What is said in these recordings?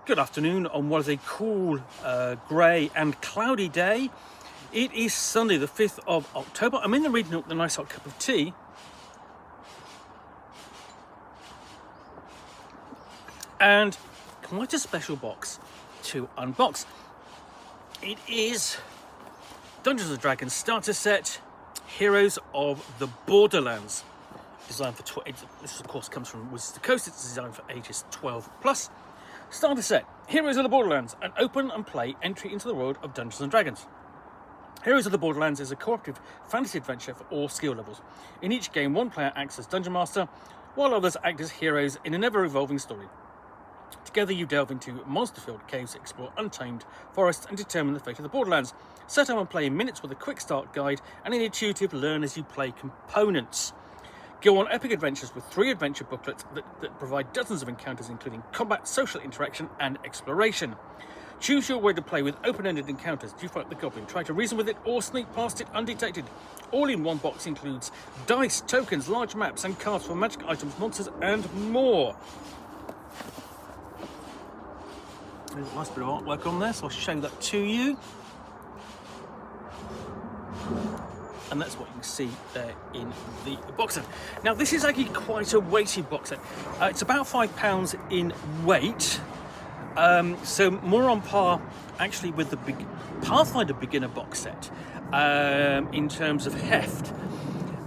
Good afternoon on what is a cool, grey and cloudy day. It is Sunday the 5th of October. I'm in the reading up the nice hot cup of tea. And quite a special box to unbox. It is Dungeons & Dragons starter set, Heroes of the Borderlands. Designed for, this of course comes from Wizards of the Coast. It's designed for ages 12 plus. Starter set, Heroes of the Borderlands, an open and play entry into the world of Dungeons & Dragons. Heroes of the Borderlands is a cooperative fantasy adventure for all skill levels. In each game, one player acts as Dungeon Master, while others act as heroes in an ever-evolving story. Together you delve into monster-filled caves, explore untamed forests, and determine the fate of the Borderlands. Set up and play in minutes with a quick start guide and an intuitive learn as you play components. Go on epic adventures with 3 adventure booklets that provide dozens of encounters, including combat, social interaction, and exploration. Choose your way to play with open-ended encounters. Do you fight the goblin, try to reason with it, or sneak past it undetected? All in one box includes dice, tokens, large maps, and cards for magic items, monsters, and more. There's a nice bit of artwork on there, so I'll show that to you. And that's what you can see there in the box set. Now, this is actually quite a weighty box set. It's about £5 in weight. So more on par, actually, with the big Pathfinder beginner box set in terms of heft.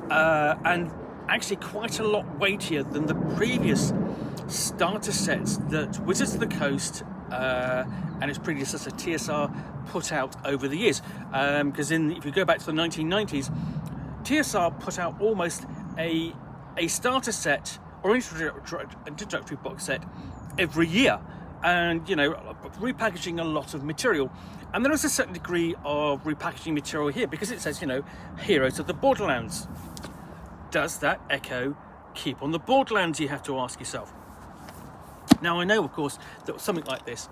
And actually quite a lot weightier than the previous starter sets that Wizards of the Coast and its predecessor TSR put out over the years, because if you go back to the 1990s, TSR put out almost a starter set or introductory box set every year, and repackaging a lot of material. And there is a certain degree of repackaging material here, because it says Heroes of the Borderlands. Does that echo keep on the Borderlands, you have to ask yourself. Now, I know, of course, that something like this,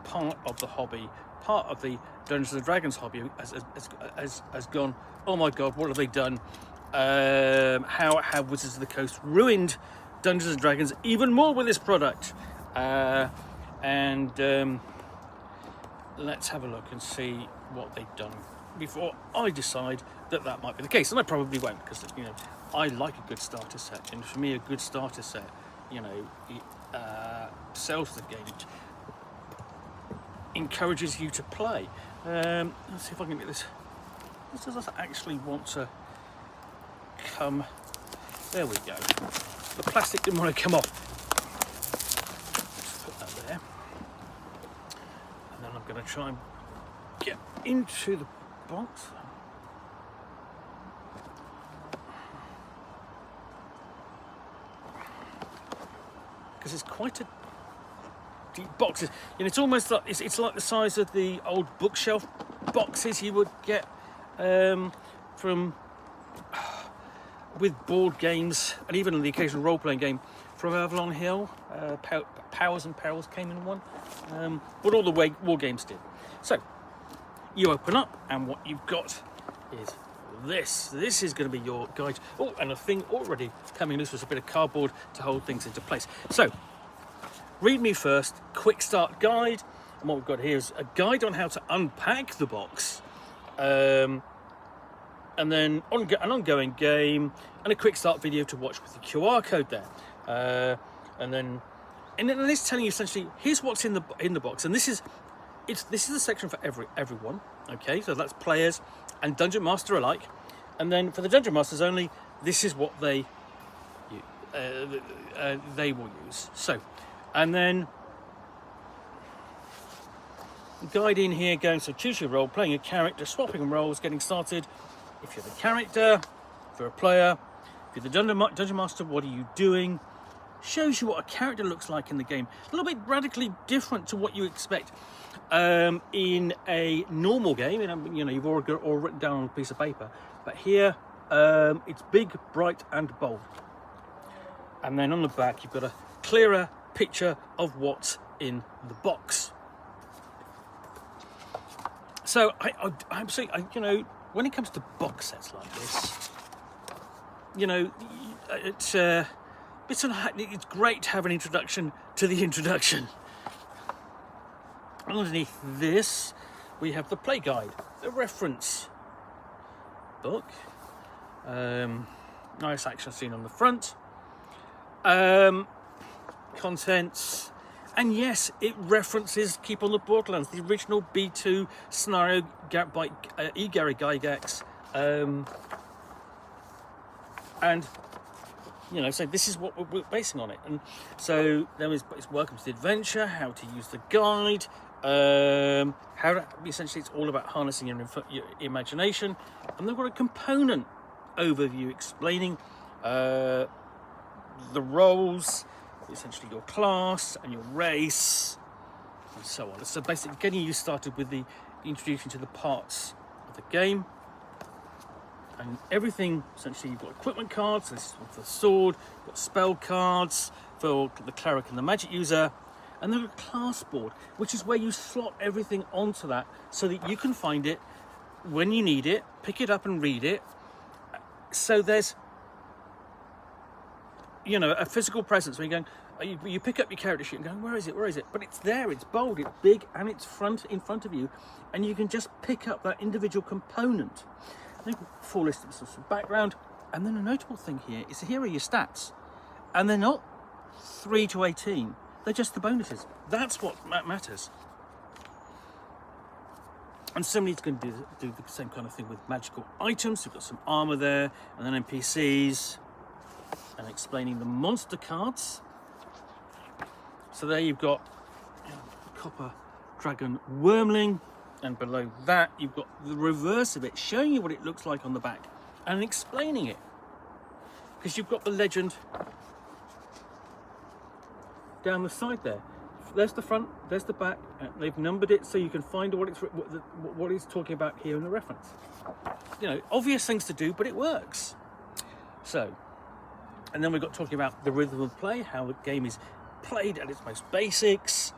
part of the hobby, part of the Dungeons & Dragons hobby has gone, oh my God, what have they done? How have Wizards of the Coast ruined Dungeons & Dragons even more with this product? Let's have a look and see what they've done before I decide that might be the case. And I probably won't, because, I like a good starter set. And for me, a good starter set, sells the game, it encourages you to play. Let's see if I can get this. This doesn't actually want to come. There we go. The plastic didn't want to come off. Just put that there. And then I'm going to try and get into the box. Because it's quite a deep box. It's almost like it's like the size of the old bookshelf boxes you would get from with board games, and even on the occasional role-playing game from Avalon Hill. Powers and Perils came in one, but all the war games did. So you open up, and what you've got is this. This is going to be your guide. Oh, and a thing already coming loose was a bit of cardboard to hold things into place. So, read me first, quick start guide. And what we've got here is a guide on how to unpack the box, and then an ongoing game, and a quick start video to watch with the QR code there. And then it's telling you essentially, here's what's in the box, and this is a section for everyone. Okay, so that's players and Dungeon Master alike. And then for the Dungeon Masters only, this is what they will use. So, and then guide in here going, so choose your role, playing a character, swapping roles, getting started. If you're the character, if you're a player, if you're the Dungeon Master, what are you doing? Shows you what a character looks like in the game. A little bit radically different to what you expect in a normal game. You've already got it all written down on a piece of paper. But here, it's big, bright, and bold. And then on the back, you've got a clearer picture of what's in the box. So I'm saying, when it comes to box sets like this, it's great to have an introduction to the introduction. Underneath this, we have the play guide, the reference book. Nice action scene on the front. Contents. And yes, it references Keep on the Borderlands, the original B2 scenario by E. Gary Gygax. And, you know, so this is what we're basing on it. And so there is Welcome to the Adventure, how to use the guide, how to, essentially it's all about harnessing your imagination. And they've got a component overview explaining the roles, essentially your class and your race, and so on. So basically getting you started with the introduction to the parts of the game. And everything, essentially you've got equipment cards, this is for the sword, you've got spell cards for the cleric and the magic user, and then a class board, which is where you slot everything onto that so that you can find it when you need it, pick it up and read it. So there's, you know, a physical presence when you're going, you pick up your character sheet and go, where is it? But it's there, it's bold, it's big, and it's in front of you, and you can just pick up that individual component. I think 4 lists of some background, and then a notable thing here is here are your stats, and they're not 3 to 18, they're just the bonuses. That's what matters. And somebody's going to do the same kind of thing with magical items. We've got some armor there, and then NPCs, and explaining the monster cards. So there you've got, you know, Copper Dragon Wormling, and below that you've got the reverse of it, showing you what it looks like on the back and explaining it. Because you've got the legend down the side there. There's the front, there's the back, and they've numbered it so you can find what it's talking about here in the reference. You know, obvious things to do, but it works. So, and then we've got talking about the rhythm of play, how the game is played at its most basics,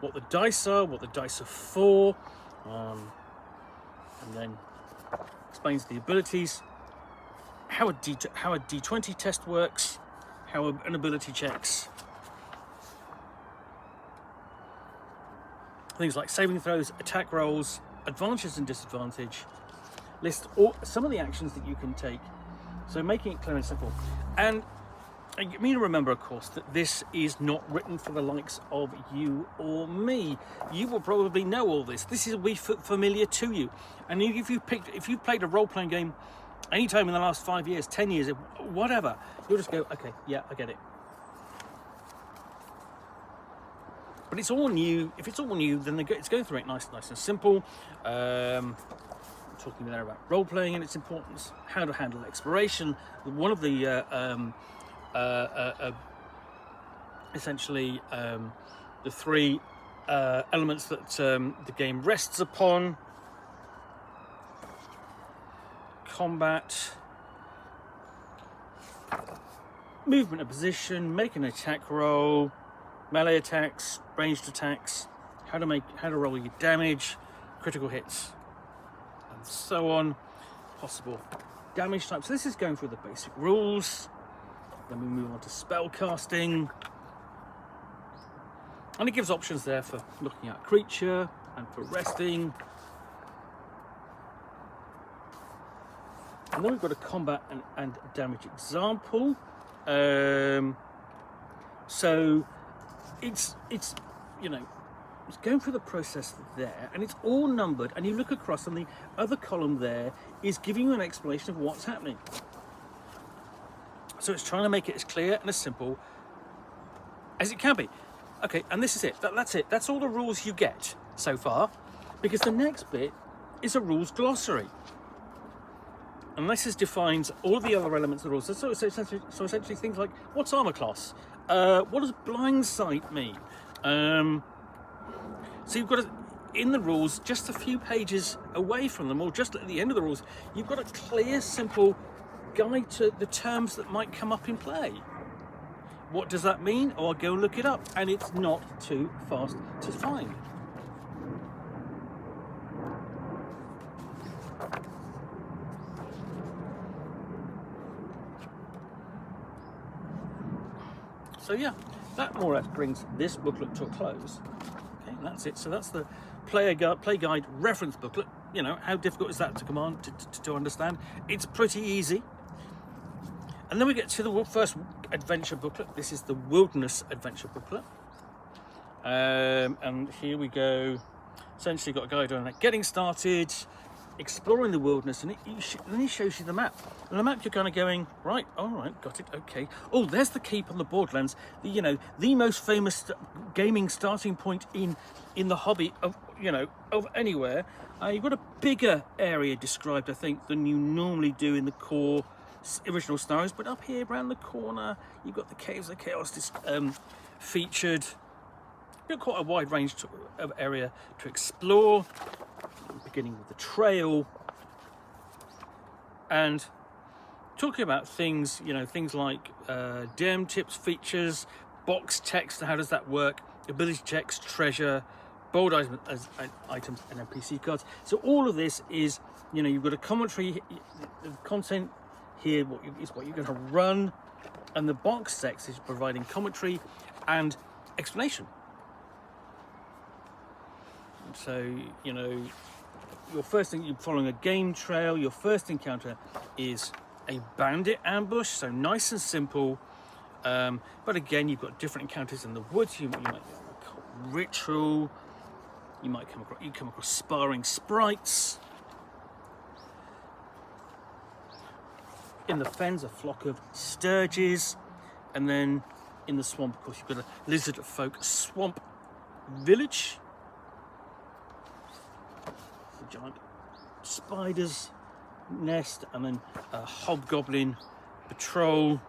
what the dice are, what the dice are for, and then explains the abilities, how a D20 test works, how an ability checks, things like saving throws, attack rolls, advantages and disadvantage, list some of the actions that you can take, so making it clear and simple. And you need to remember, of course, that this is not written for the likes of you or me. You will probably know all this. This will be familiar to you. And if you've played a role-playing game anytime in the last 5 years, 10 years, whatever, you'll just go, okay, yeah, I get it. But it's all new. If it's all new, then it's going through it nice and simple. Talking there about role-playing and its importance, how to handle exploration. One of the essentially the 3 elements that the game rests upon: combat, movement of position, make an attack roll, melee attacks, ranged attacks, how to roll your damage, critical hits, and so on, possible damage types. So this is going through the basic rules. Then we move on to spell casting, and it gives options there for looking at creature and for resting. And then we've got a combat and damage example. So it's you know, it's going through the process there, and it's all numbered, and you look across and the other column there is giving you an explanation of what's happening. So it's trying to make it as clear and as simple as it can be. Okay, and this is it. That's it. That's all the rules you get so far, because the next bit is a rules glossary. And this defines all the other elements of the rules. So essentially things like, what's armor class? What does blind sight mean? So you've got in the rules, just a few pages away from them, or just at the end of the rules, you've got a clear, simple guide to the terms that might come up in play. What does that mean? Oh, I'll go and look it up, and it's not too fast to find. So yeah, that more or less brings this booklet to a close. Okay, and that's it. So that's the play guide reference booklet. You know, how difficult is that to command, to understand? It's pretty easy. And then we get to the first adventure booklet. This is the Wilderness Adventure booklet. And here we go. Essentially got a guide on it. Getting started, exploring the wilderness, and then he shows you the map. And the map you're kind of going, right, all right, got it, okay. Oh, there's the keep on the Borderlands. The most famous gaming starting point in the hobby of of anywhere. You've got a bigger area described, I think, than you normally do in the core original scenarios. But up here, around the corner, you've got the Caves of Chaos featured. You've got quite a wide range of area to explore. Beginning with the trail, and talking about things, things like DM tips, features, box text, how does that work, ability checks, treasure, bold items and NPC cards. So all of this is, you've got a commentary, the content here is what you're going to run, and the box text is providing commentary and explanation. So, your first thing, you're following a game trail. Your first encounter is a bandit ambush, so nice and simple. But again, you've got different encounters in the woods. You might get a ritual. You might come across sparring sprites. In the fens, a flock of sturges, and then in the swamp, of course, you've got a lizard folk swamp village. Giant spider's nest, and then a hobgoblin patrol,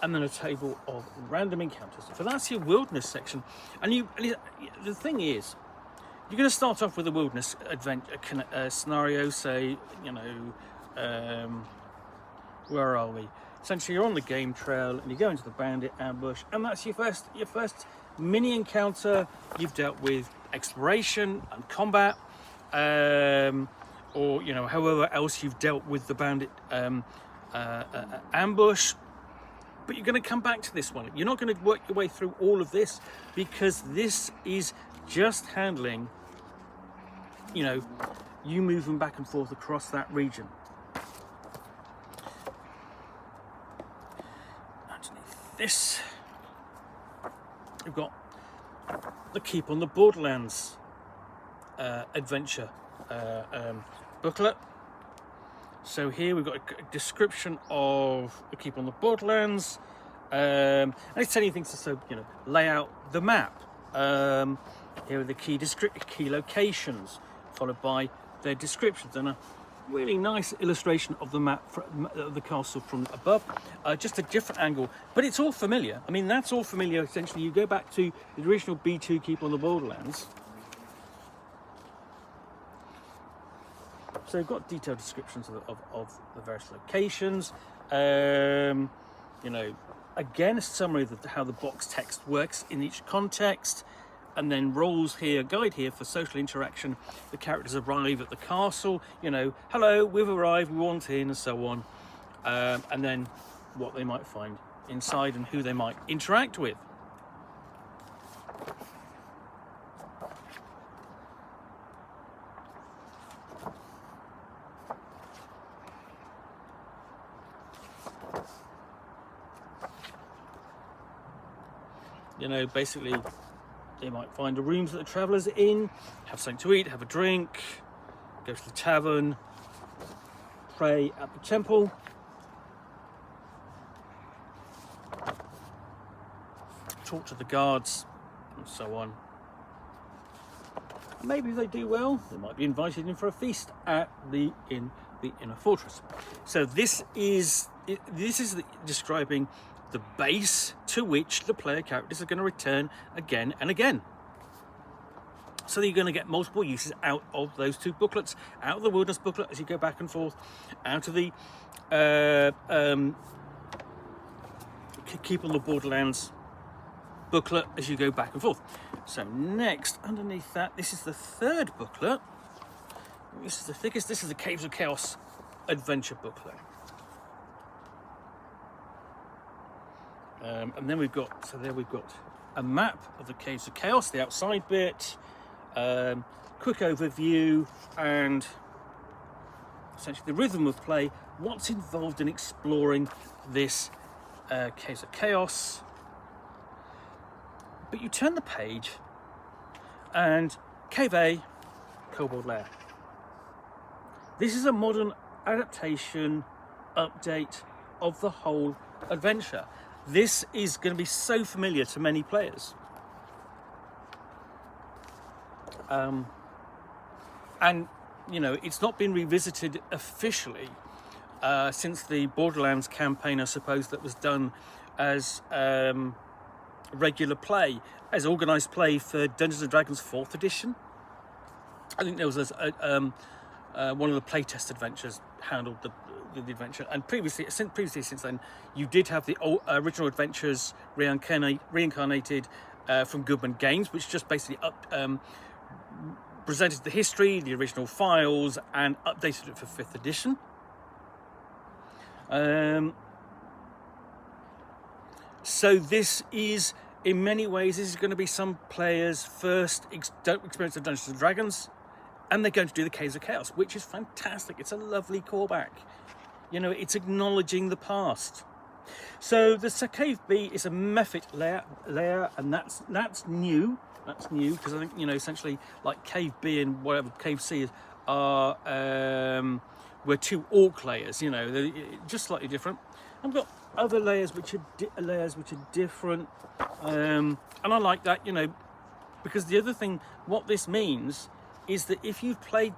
and then a table of random encounters. So that's your wilderness section. And the thing is, you're going to start off with a wilderness adventure scenario. Say, where are we? Essentially, you're on the game trail and you go into the bandit ambush, and that's your first mini encounter. You've dealt with exploration and combat, or however else you've dealt with the bandit ambush. But you're going to come back to this one. You're not going to work your way through all of this, because this is just handling, you moving back and forth across that region. Underneath this, you've got the Keep on the Borderlands adventure booklet. So here we've got a description of the Keep on the Borderlands, and it's telling you things to lay out the map. Here are the key locations, followed by their descriptions, and a really nice illustration of the map of the castle from above. Just a different angle, but it's all familiar. I mean, that's all familiar. Essentially, you go back to the original B2 Keep on the Borderlands. So you've got detailed descriptions of the various locations. Again, a summary of how the box text works in each context, and then roles here, guide here for social interaction. The characters arrive at the castle, hello, we've arrived, we want in, and so on. And then what they might find inside and who they might interact with. Basically, they might find the rooms that the travelers are in, have something to eat, have a drink, go to the tavern, pray at the temple, talk to the guards, and so on. And maybe if they do well, they might be invited in for a feast at the inner fortress. So this is describing the base to which the player characters are going to return again and again. So you're going to get multiple uses out of those two booklets, out of the Wilderness booklet as you go back and forth, out of the Keep on the Borderlands booklet as you go back and forth. So next, underneath that, this is the third booklet. This is the thickest. This is the Caves of Chaos adventure booklet. And then we've got, so there we've got a map of the Caves of Chaos, the outside bit, quick overview, and essentially the rhythm of play, what's involved in exploring this Caves of Chaos. But you turn the page and Cave A, Kobold Lair. This is a modern adaptation, update of the whole adventure. This is going to be so familiar to many players. And, you know, it's not been revisited officially since the Borderlands campaign, I suppose, that was done as regular play, as organised play for Dungeons & Dragons 4th edition. I think there was one of the playtest adventures handled the adventure, and previously since then, you did have the original adventures reincarnated from Goodman Games, which just basically presented the history, the original files, and updated it for 5th edition. So this is, in many ways, this is going to be some players' first experience of Dungeons & Dragons, and they're going to do the Caves of Chaos, which is fantastic. It's a lovely callback. You know, it's acknowledging the past. So the Cave B is a Mephit layer, and that's new. That's new because I think, you know, essentially like Cave B and whatever Cave C is are were 2 orc layers. You know, they're just slightly different. I've got other layers which are different, and I like that. You know, because the other thing, what this means is that if you've played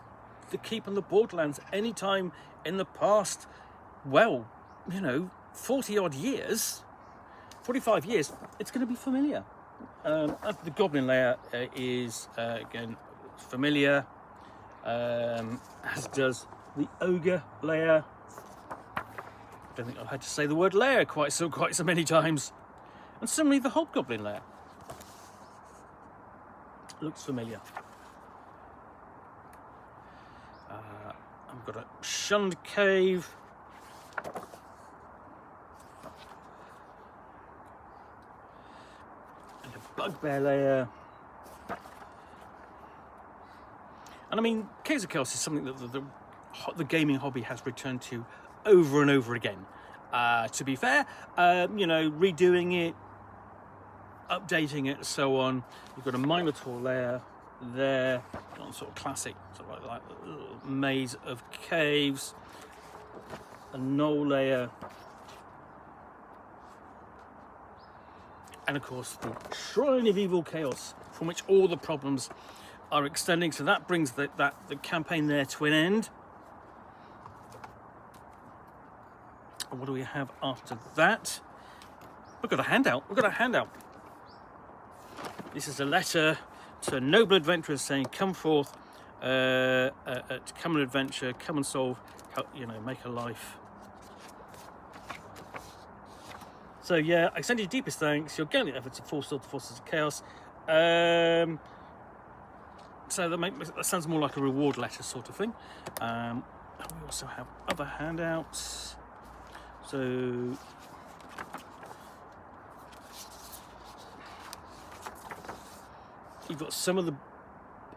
the Keep on the Borderlands any time in the past, well, you know, 40 odd years, 45 years, it's going to be familiar. The Goblin layer is again familiar, as does the Ogre layer. I don't think I've had to say the word layer quite so many times. And similarly, the Hobgoblin layer looks familiar. I've got a Shunned Cave. And a Bugbear layer. And I mean, Caves of Chaos is something that the gaming hobby has returned to over and over again. To be fair, you know, redoing it, updating it, and so on. You've got a Minotaur layer there, sort of classic, sort of like a little maze of caves, a Knoll layer, and of course the Shrine of Evil Chaos, from which all the problems are extending. So that brings the campaign there to an end. And what do we have after that? We've got a handout. This is a letter to noble adventurers saying, "Come forth, come and adventure, come and solve, you know, make a life." So yeah, I send you deepest thanks. Your gallant efforts to forestall the forces of chaos. So that sounds more like a reward letter sort of thing. And we also have other handouts. So you've got some of the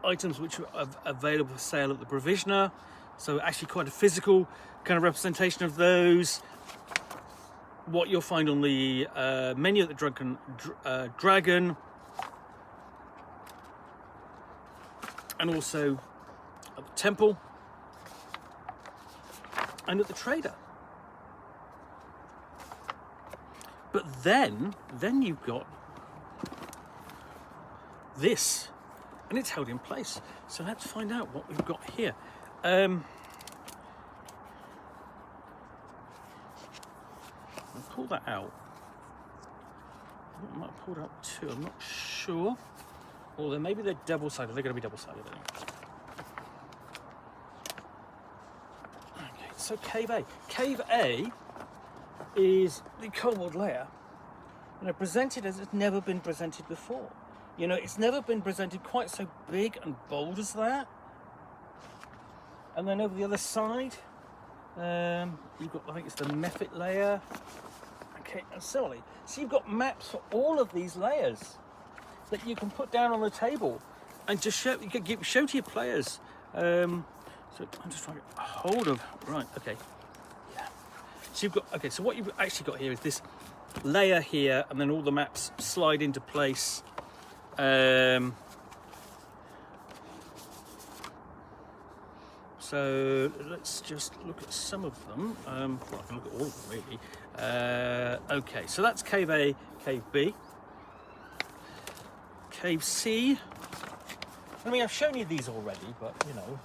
items which are available for sale at the Provisioner. So actually quite a physical kind of representation of those. What you'll find on the menu at the Drunken Dragon. And also at the Temple. And at the Trader. But then you've got this, and it's held in place. So let's find out what we've got here. I'll pull that out. I might have pulled out 2, I'm not sure. Or maybe they're double-sided. They're going to be double-sided. Okay, so Cave A. Cave A is the Kobold layer, you know, presented as it's never been presented before. You know, it's never been presented quite so big and bold as that. And then over the other side, you've got, I think it's the Mephit layer. And Okay, and similarly, so you've got maps for all of these layers that you can put down on the table and just show to your players. So I'm just trying to get hold of, right, okay. Yeah. So you've got, okay, so what you've actually got here is this layer here, and then all the maps slide into place. So let's just look at some of them. Well, I can look at all of them really. Okay, so that's Cave A, Cave B. Cave C. I mean, I've shown you these already, but you know.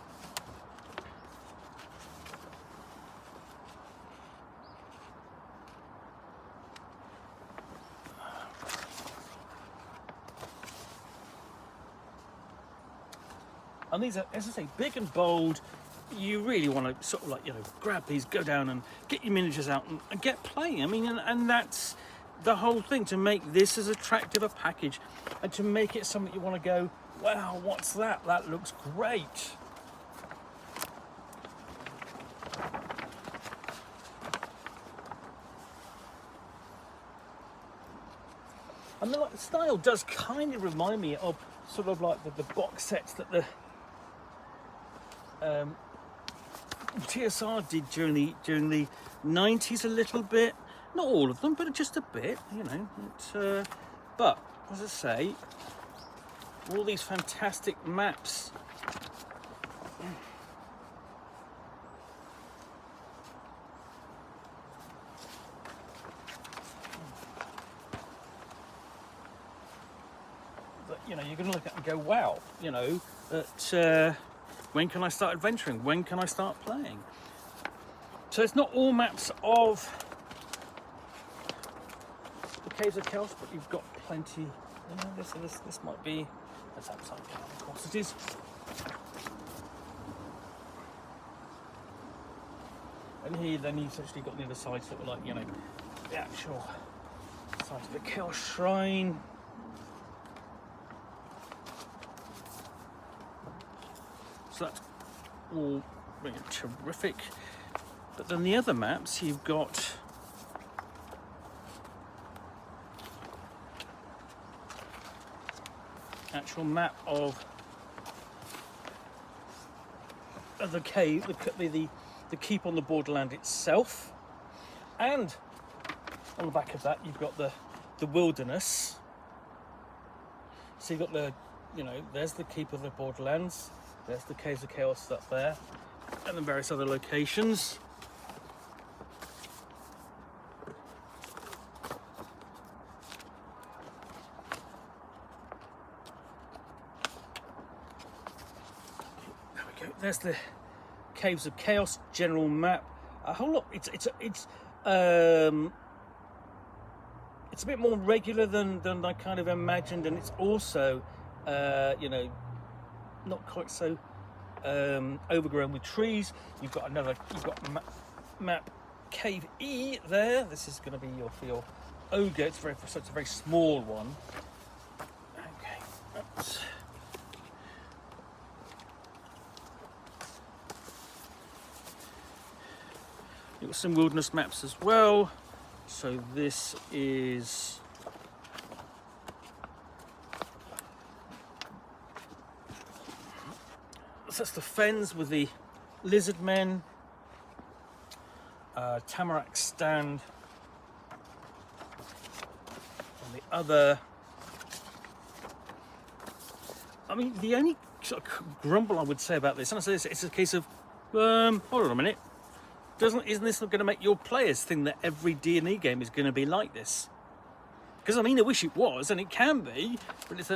And these are, as I say, big and bold. You really want to sort of like, you know, grab these, go down and get your miniatures out and get playing. I mean, and that's the whole thing, to make this as attractive a package and to make it something you want to go, wow, what's that? That looks great. And the style does kind of remind me of sort of like the box sets that the TSR did during the 90s a little bit. Not all of them, but just a bit, you know. But as I say, all these fantastic maps. That, you know, you're going to look at and go, wow, you know, that when can I start adventuring? When can I start playing? So it's not all maps of the Caves of Chaos, but you've got plenty. You know, this might be. Let's have some count, of course it is. And here, then you've essentially got the other side, sort of like, you know, the actual side of the Chaos Shrine. So that's all really terrific. But then the other maps, you've got actual map of the cave, the keep on the Borderland itself, and on the back of that you've got the wilderness. So you've got the, you know, there's the keep of the Borderlands, there's the Caves of Chaos up there, and then various other locations. There's the Caves of Chaos general map. A whole lot. It's a bit more regular than I kind of imagined, and it's also you know, not quite so overgrown with trees. You've got map Cave E there. This is going to be for your ogre. It's a very small one. Okay. Oops. You've got some wilderness maps as well. So this is that's the fens with the lizard men, tamarack stand on the other. I mean, the only sort of grumble I would say about this, and I say this, it's a case of hold on a minute. Isn't this going to make your players think that every D&E game is going to be like this? Because I mean, I wish it was, and it can be, but it's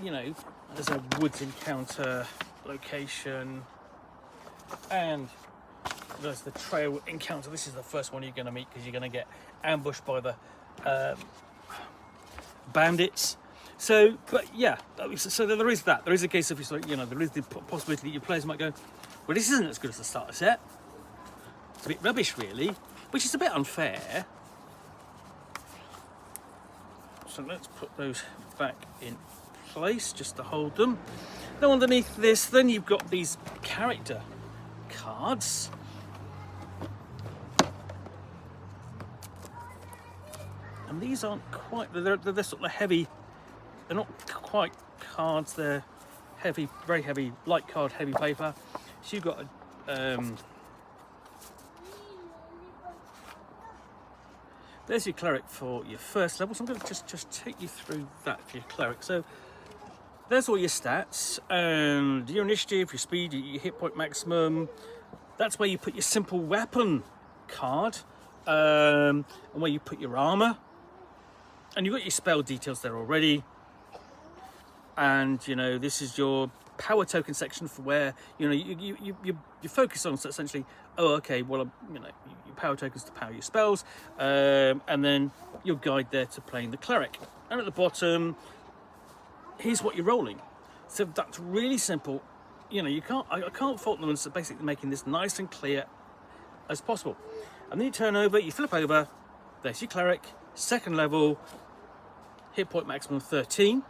you know, there's a woods encounter location, and there's the trail encounter. This is the first one you're going to meet because you're going to get ambushed by the bandits. So, but yeah, so there is that. There is a case of, you know, there is the possibility that your players might go, well, this isn't as good as the starter set. It's a bit rubbish, really, which is a bit unfair. So let's put those back in place just to hold them. Now underneath this, then you've got these character cards. and these aren't quite, they're sort of heavy, they're not quite cards, they're heavy, very heavy, light card, heavy paper. So you've got there's your cleric for your first level. So I'm going to just take you through that for your cleric. So there's all your stats and your initiative, your speed, your hit point maximum. That's where you put your simple weapon card, and where you put your armor. And you've got your spell details there already. And you know, this is your power token section for where you know you focus on. So essentially, oh, okay, well, you know, your power tokens to power your spells, and then your guide there to playing the cleric. And at the bottom, here's what you're rolling. So that's really simple. You know, I can't fault them for basically making this nice and clear as possible. And then you turn over, you flip over. There's your cleric, second level, hit point maximum 13.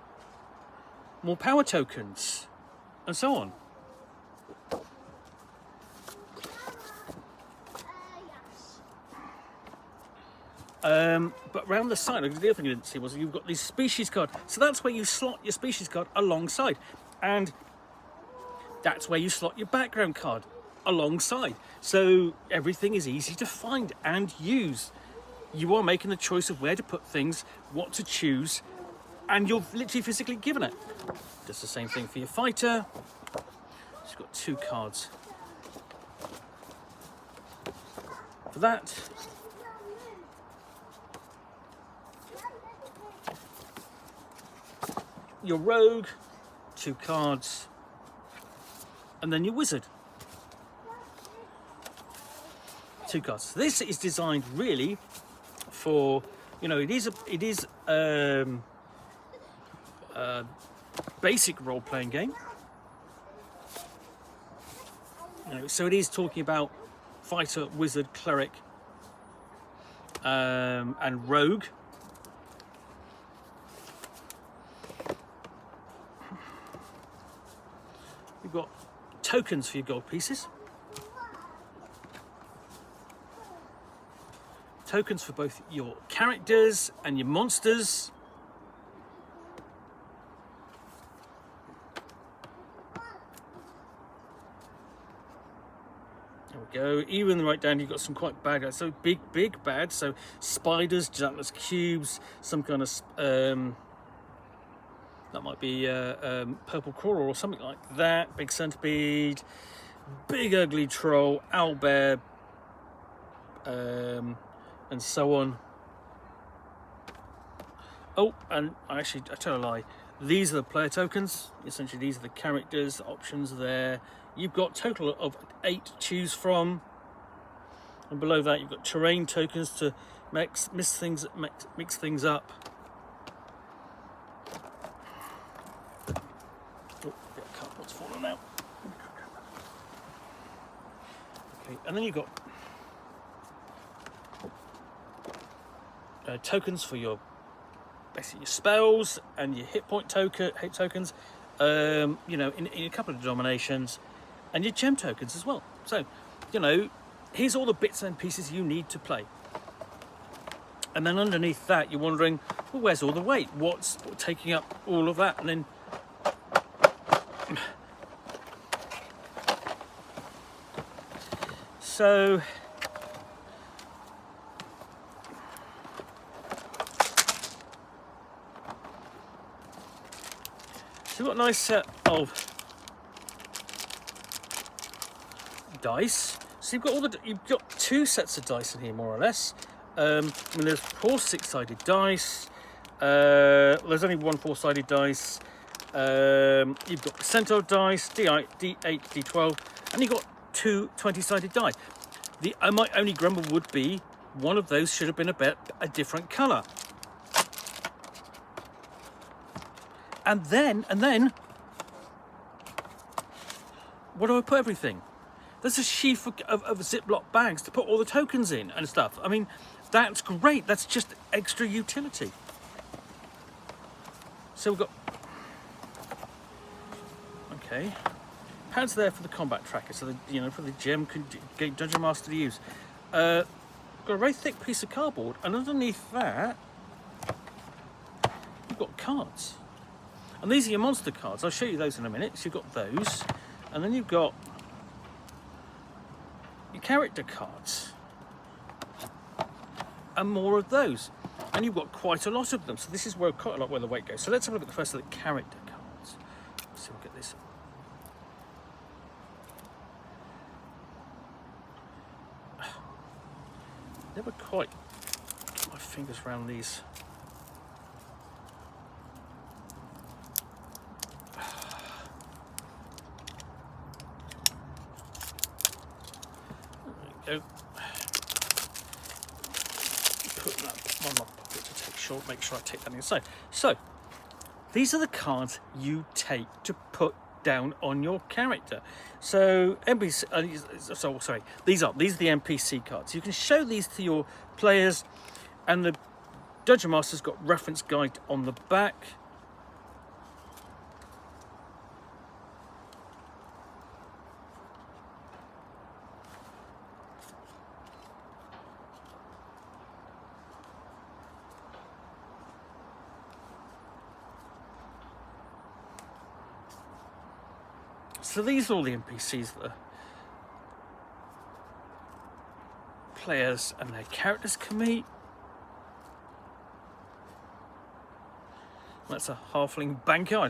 More power tokens, and so on. But around the side, the other thing you didn't see was you've got this species card. So that's where you slot your species card alongside. And that's where you slot your background card alongside. So everything is easy to find and use. You are making the choice of where to put things, what to choose, and you're literally physically given it. Does the same thing for your fighter. It's got 2 cards for that. Your rogue, 2 cards, and then your wizard, 2 cards. So this is designed really for, you know, it is basic role-playing game. You know, so it is talking about fighter, wizard, cleric, and rogue. You've got tokens for your gold pieces. Tokens for both your characters and your monsters. There we go. Even right down, you've got some quite bad guys. So big bad. So spiders, gelatinous cubes, some kind of that might be purple crawler or something like that. Big centipede, big ugly troll, owlbear, and so on. Oh, and I tell a lie. These are the player tokens. Essentially, these are the characters, options there. You've got a total of 8 to choose from. And below that, you've got terrain tokens to mix things up. Oh, yeah, cardboard's fallen out. Okay, and then you've got tokens for your basically your spells and your hit tokens. You know, in a couple of denominations, and your gem tokens as well. So, you know, here's all the bits and pieces you need to play. And then underneath that, you're wondering, well, where's all the weight? What's taking up all of that? And then so we've got a nice set of dice. So you've got 2 sets of dice in here, more or less. I mean, there's 4 6-sided dice. There's only 1 4-sided dice. You've got centaur dice, D8, D12, and you've got 2 20-sided die. My only grumble would be one of those should have been a different colour. And then, where do I put everything? There's a sheaf of Ziploc bags to put all the tokens in and stuff. I mean, that's great. That's just extra utility. So we've got, okay, pads there for the combat tracker, so for the gem dungeon master to use. Got a very thick piece of cardboard, and underneath that, you've got cards. And these are your monster cards. I'll show you those in a minute. So you've got those. And then you've got your character cards. And more of those. And you've got quite a lot of them. So this is where quite a lot where the weight goes. So let's have a look at the first of the character cards. So we'll get this. Never quite get my fingers around these. There we go. Put that on my pocket to take short. Make sure I take that inside. So these are the cards you take to put down on your character. So NPC, these are the NPC cards. You can show these to your players, and the Dungeon Master's got reference guide on the back. So these are all the NPCs that players and their characters can meet. That's a halfling banker. I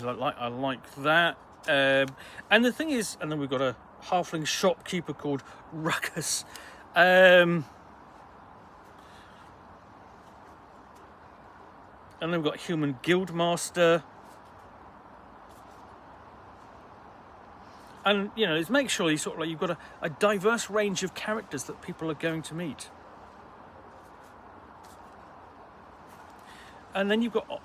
like that. And the thing is, and then we've got a halfling shopkeeper called Ruckus. And then we've got human guildmaster. And, you know, it's make sure you sort of like you've got a diverse range of characters that people are going to meet. And then you've got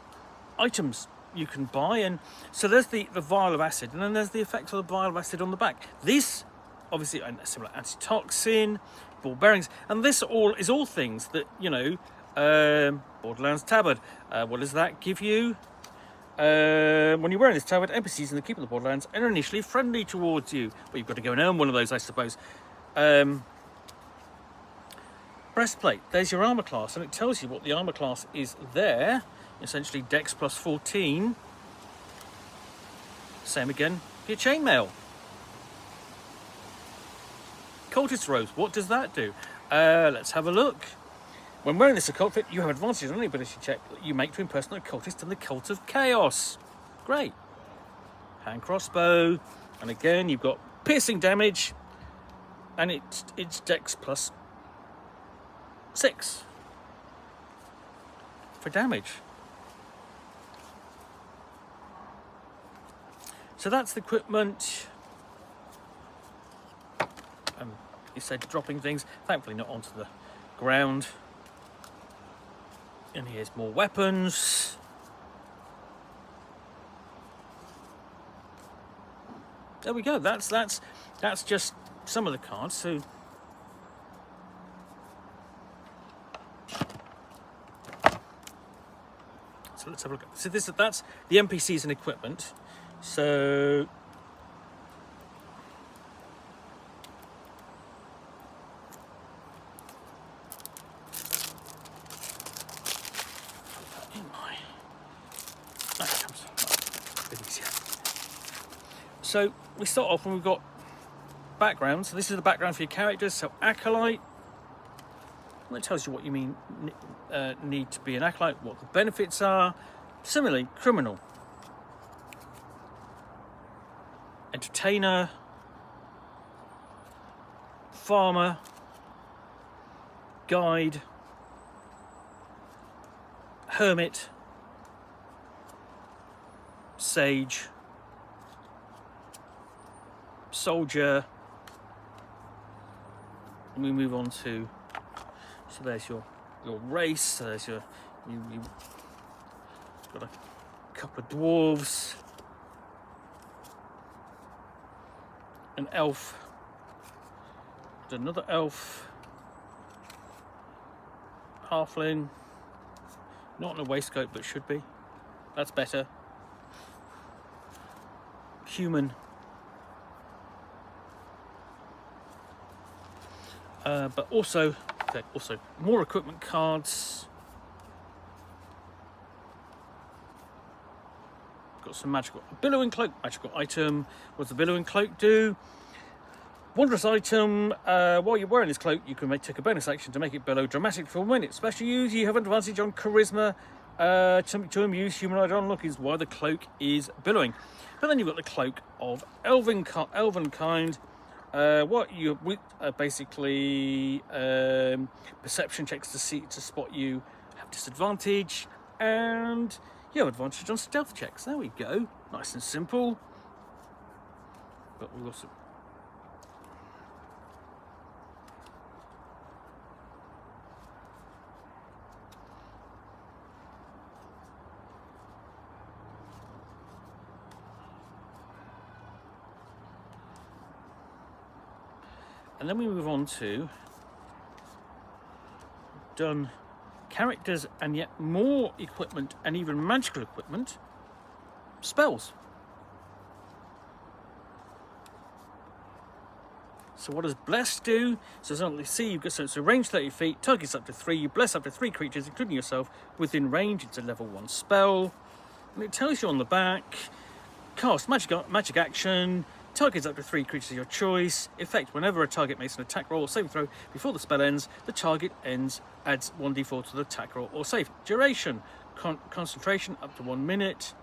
items you can buy. And so there's the vial of acid, and then there's the effect of the vial of acid on the back. This, obviously, a similar antitoxin, ball bearings, and this is all things that, you know, Borderlands tabard. What does that give you? When you're wearing this tabard, NPCs in the Keep of the Borderlands are initially friendly towards you. But you've got to go and earn one of those, I suppose. Breastplate. There's your armor class, and it tells you what the armor class is there. Essentially, Dex plus 14. Same again for your chainmail. Cultist robes. What does that do? Let's have a look. When wearing this occult fit, you have advantage on any ability check that you make to impersonate a cultist in the Cult of Chaos. Great. Hand crossbow. And again, you've got piercing damage. And it's Dex plus 6 for damage. So that's the equipment. You said dropping things. Thankfully not onto the ground. And here's more weapons. There we go. That's just some of the cards. So let's have a look. So that's the NPCs and equipment. So So we start off and we've got background. So this is the background for your characters. So acolyte. And it tells you what you need to be an acolyte, what the benefits are. Similarly, criminal. Entertainer. Farmer. Guide. Hermit. Sage. Soldier. And we move on to, so there's your race. So there's you got a couple of dwarves, an elf, another elf, halfling, not in a waistcoat but should be. That's better. Human. But also more equipment cards. got some magical billowing cloak, magical item. What does the billowing cloak do? Wondrous item. While you're wearing this cloak, you can take a bonus action to make it billow dramatically for 1 minute. Special use, you have advantage on charisma to amuse humanoid onlookers while the cloak is billowing. But then you've got the cloak of elven kind. What you basically perception checks to spot you have disadvantage, and you have advantage on stealth checks. There we go, nice and simple. But we'll also and then we move on to done characters and yet more equipment and even magical equipment, spells. So what does bless do? So as see, you've got so range 30 feet, targets up to 3, you bless up to 3 creatures, including yourself, within range. It's a level 1 spell. And it tells you on the back, cast magic action, targets up to 3 creatures of your choice. Effect, whenever a target makes an attack roll or saving throw before the spell ends, the target adds 1d4 to the attack roll or save. Duration, concentration up to 1 minute.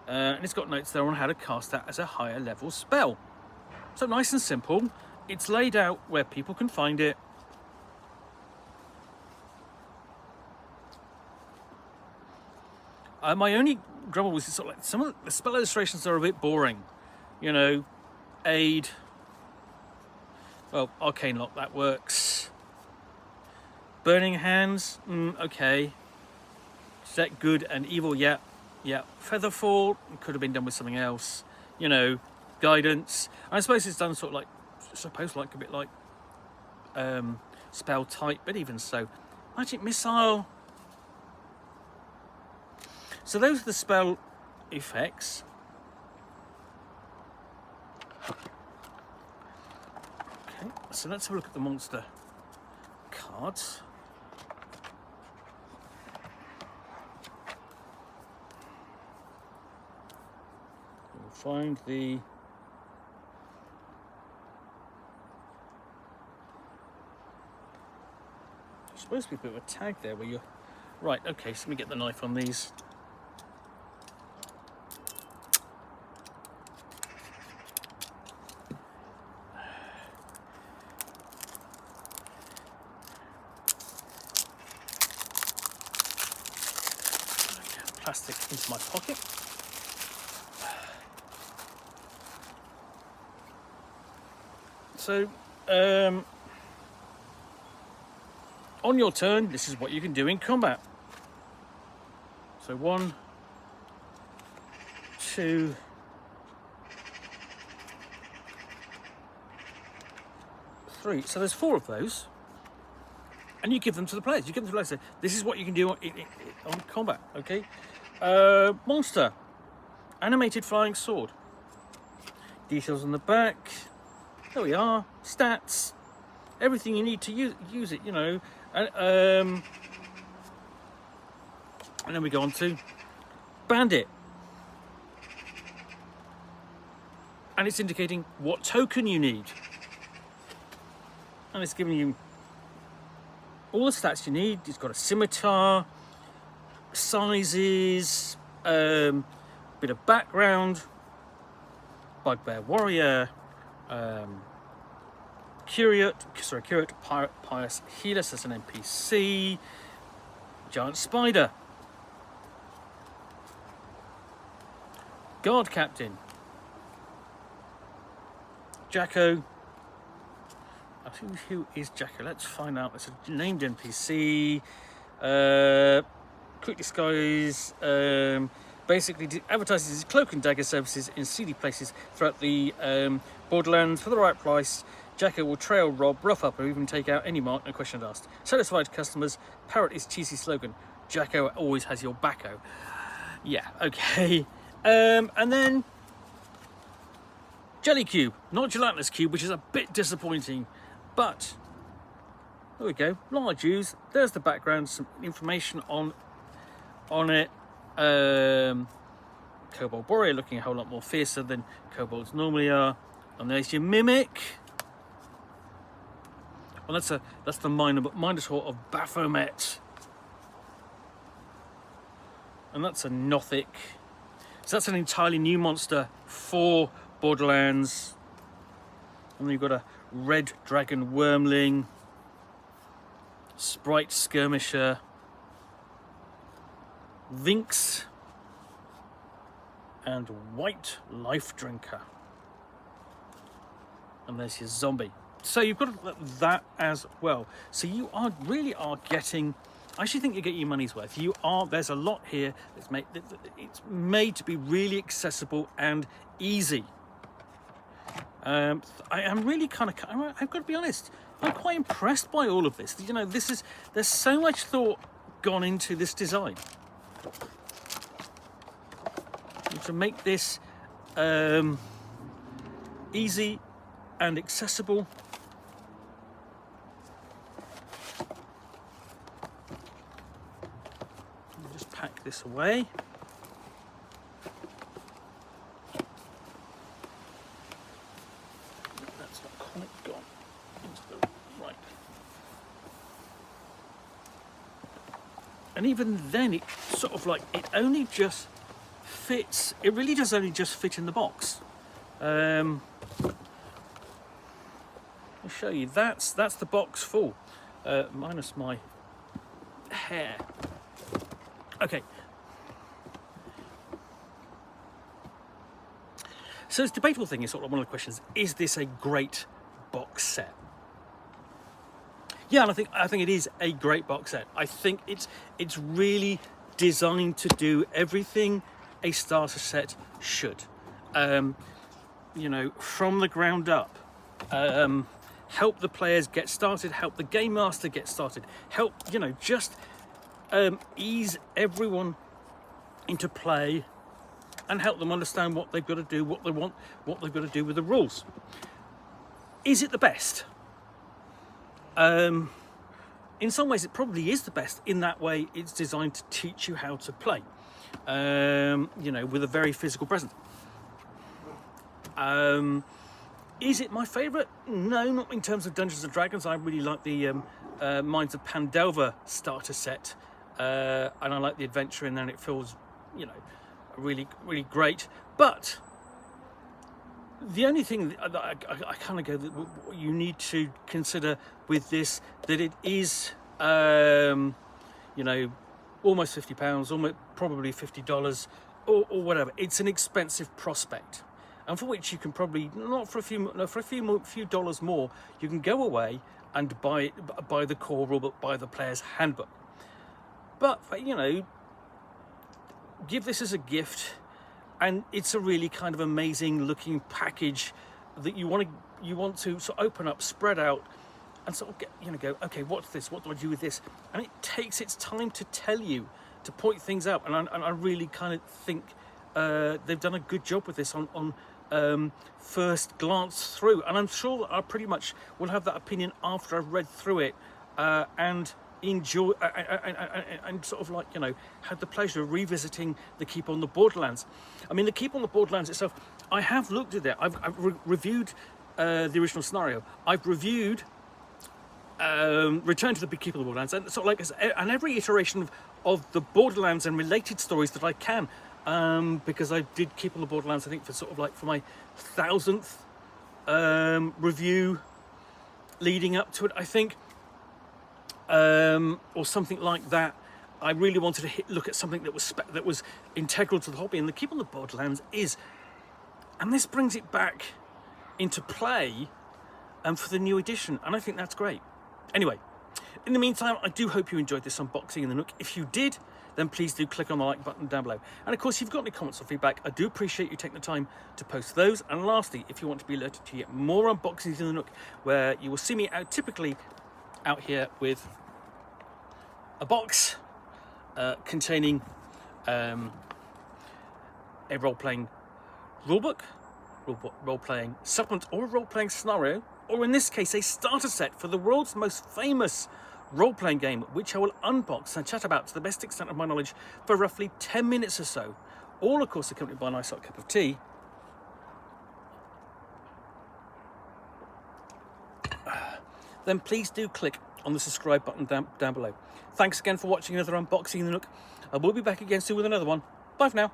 And it's got notes there on how to cast that as a higher level spell. So nice and simple. It's laid out where people can find it. My only grumble was sort of like some of the spell illustrations are a bit boring. You know, aid. Well, arcane lock, that works. Burning hands, okay. Set good and evil, yeah. Featherfall could have been done with something else. You know, guidance. I suppose it's done sort of like, a bit like spell type, but even so. Magic missile. So those are the spell effects. Okay, so let's have a look at the monster cards. We'll find the there's supposed to be a bit of a tag there where you're right. Okay, so let me get the knife on these. Plastic into my pocket. So, on your turn, this is what you can do in combat. So 1, 2, 3. So there's 4 of those. And you give them to the players. You give them to the players. Say, this is what you can do on combat, okay? Monster. Animated flying sword. Details on the back. There we are. Stats. Everything you need to use it, you know. And then we go on to Bandit. And it's indicating what token you need. And it's giving you all the stats you need. It's got a scimitar, sizes, bit of background, bugbear warrior, curate, pious healer, so that's an NPC, giant spider, guard captain, Jacko. Who is Jacko? Let's find out. It's a named NPC. Quick disguise. Basically advertises his cloak and dagger services in seedy places throughout the Borderlands. For the right price, Jacko will trail, rob, rough up, or even take out any mark, no question asked. Satisfied customers parrot his cheesy slogan, Jacko always has your backo. Yeah, okay. And then Jelly Cube, not Gelatinous Cube, which is a bit disappointing. But there we go, large use. There's the background, some information on it. Kind Kobold Warrior, looking a whole lot more fiercer than kobolds normally are. And there's your Mimic. Well, that's the Minotaur of Baphomet. And that's a Nothic. So that's an entirely new monster for Borderlands. And then you've got a Red Dragon Wormling, Sprite Skirmisher, Lynx, and White Life Drinker. And there's your zombie. So you've got that as well. So you really are getting, I actually think you get your money's worth. There's a lot here that's it's made to be really accessible and easy. I am really I've got to be honest, I'm quite impressed by all of this. You know, there's so much thought gone into this design. To make this easy and accessible. Just pack this away. That's not quite gone into the right. And even then, it sort of like, it only just fits. It really does only just fit in the box. I'll show you. That's the box full, minus my hair. Okay. So this debatable thing is sort of one of the questions: is this a great box set? Yeah, and I think it is a great box set. I think it's really designed to do everything a starter set should. You know, from the ground up. Help the players get started, help the game master get started, help, you know, just ease everyone into play and help them understand what they've got to do, what they want, what they've got to do with the rules. Is it the best? In some ways it probably is the best. In that way, it's designed to teach you how to play, you know, with a very physical presence. Is it my favourite? No, not in terms of Dungeons and Dragons. I really like the Mines of Pandelver starter set, and I like the adventure in there, and it feels, you know, really, really great. But the only thing that I kind of go that you need to consider with this, that it is, you know, almost £50, almost probably $50 or whatever. It's an expensive prospect. And for which you can probably, not for a few dollars more, you can go away and buy the core rulebook, buy the player's handbook. But, you know, give this as a gift, and it's a really kind of amazing looking package that you want to sort of open up, spread out, and sort of get, you know, go, okay, what's this? What do I do with this? And it takes its time to tell you, to point things out, and I really kind of think they've done a good job with this on first glance through, and I'm sure that I pretty much will have that opinion after I've read through it and enjoy and sort of like, you know, had the pleasure of revisiting the Keep on the Borderlands. I mean, the Keep on the Borderlands itself, I have looked at it. I've reviewed the original scenario. I've reviewed Return to the Keep on the Borderlands, and sort of like, and every iteration of the Borderlands and related stories that I can. Because I did Keep on the Borderlands, I think, for sort of like for my 1000th review leading up to it, I think, or something like that. I really wanted to look at something that was integral to the hobby, and the Keep on the Borderlands is, and this brings it back into play, for the new edition, and I think that's great. Anyway, in the meantime, I do hope you enjoyed this unboxing in the Nook. If you did, then please do click on the like button down below. And of course, if you've got any comments or feedback, I do appreciate you taking the time to post those. And lastly, if you want to be alerted to get more unboxings in the Nook, where you will see me typically out here with a box containing a role-playing rulebook, role-playing supplement, or a role-playing scenario, or in this case, a starter set for the world's most famous role-playing game, which I will unbox and chat about to the best extent of my knowledge for roughly 10 minutes or so, all of course accompanied by a nice hot cup of tea, then please do click on the subscribe button down below. Thanks again for watching another unboxing in the Nook. I will be back again soon with another one. Bye for now.